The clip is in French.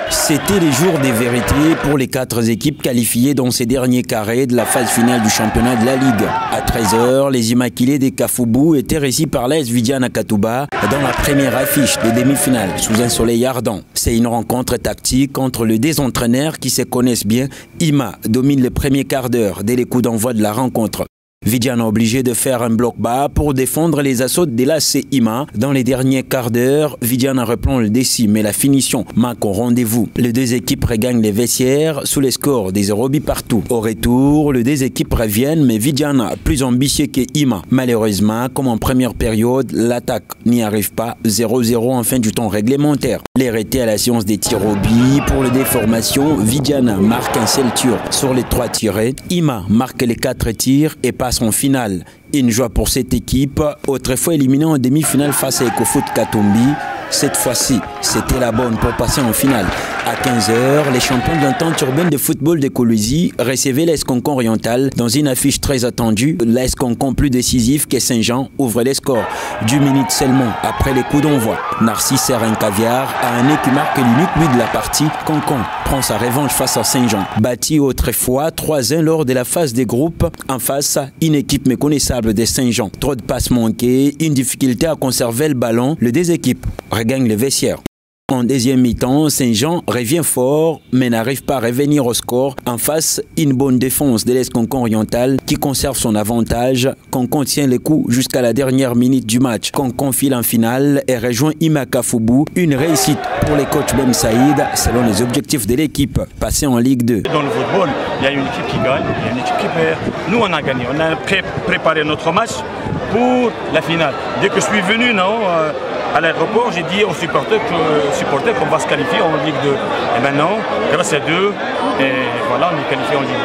C'était les jours des vérités pour les 4 équipes qualifiées dans ces derniers carrés de la phase finale du championnat de la Ligue. À 13 h, les Immaculés des Kafoubou étaient réussis par l'AS Vidiane Akatouba dans la première affiche des demi-finales sous un soleil ardent. C'est une rencontre tactique entre les deux entraîneurs qui se connaissent bien. Ima domine le premier quart d'heure dès les coups d'envoi de la rencontre. Vidiane a obligé de faire un bloc bas pour défendre les assauts de l'AS Ima. Dans les derniers quarts d'heure, Vidiane reprend le déci, mais la finition manque au rendez-vous. Les deux équipes regagnent les vestiaires sous les scores des 0 buts partout. Au retour, les deux équipes reviennent, mais Vidiane plus ambitieux que Ima. Malheureusement, comme en première période, l'attaque n'y arrive pas. 0-0 en fin du temps réglementaire. L'arrêté à la séance des tirs au but pour les déformations. Vidiane marque un seul tir sur les 3 tirés. Ima marque les 4 tirs et passe en finale. Une joie pour cette équipe, autrefois éliminée en demi-finale face à Ecofoot Katumbi. Cette fois-ci, c'était la bonne pour passer en finale. À 15 h, les champions de l'entente urbaine de football de Colosie recevaient l'AS Concon Oriental dans une affiche très attendue. L'AS Concon plus décisif que Saint-Jean ouvre les scores. 10 minutes seulement après les coups d'envoi. Narcisse sert un caviar à un nez qui marque l'unique but de la partie. Concon prend sa revanche face à Saint-Jean. Bâti autrefois 3-1 lors de la phase des groupes. En face, une équipe méconnaissable de Saint-Jean. Trop de passes manquées, une difficulté à conserver le ballon. Les deux équipes regagnent le vestiaire. En deuxième mi-temps, Saint-Jean revient fort, mais n'arrive pas à revenir au score. En face, une bonne défense de l'AS Concon Oriental qui conserve son avantage. Concon tient les coups jusqu'à la dernière minute du match. Concon file en finale et rejoint Ima Kafoubou. Une réussite pour les coachs Ben Saïd, selon les objectifs de l'équipe, passée en Ligue 2. Dans le football, il y a une équipe qui gagne, il y a une équipe qui perd. Nous, on a gagné. On a préparé notre match pour la finale. Dès que je suis venu, à l'aéroport, j'ai dit aux supporters qu'on va se qualifier en Ligue 2. Et maintenant, grâce à Dieu, et voilà, on est qualifié en Ligue 2.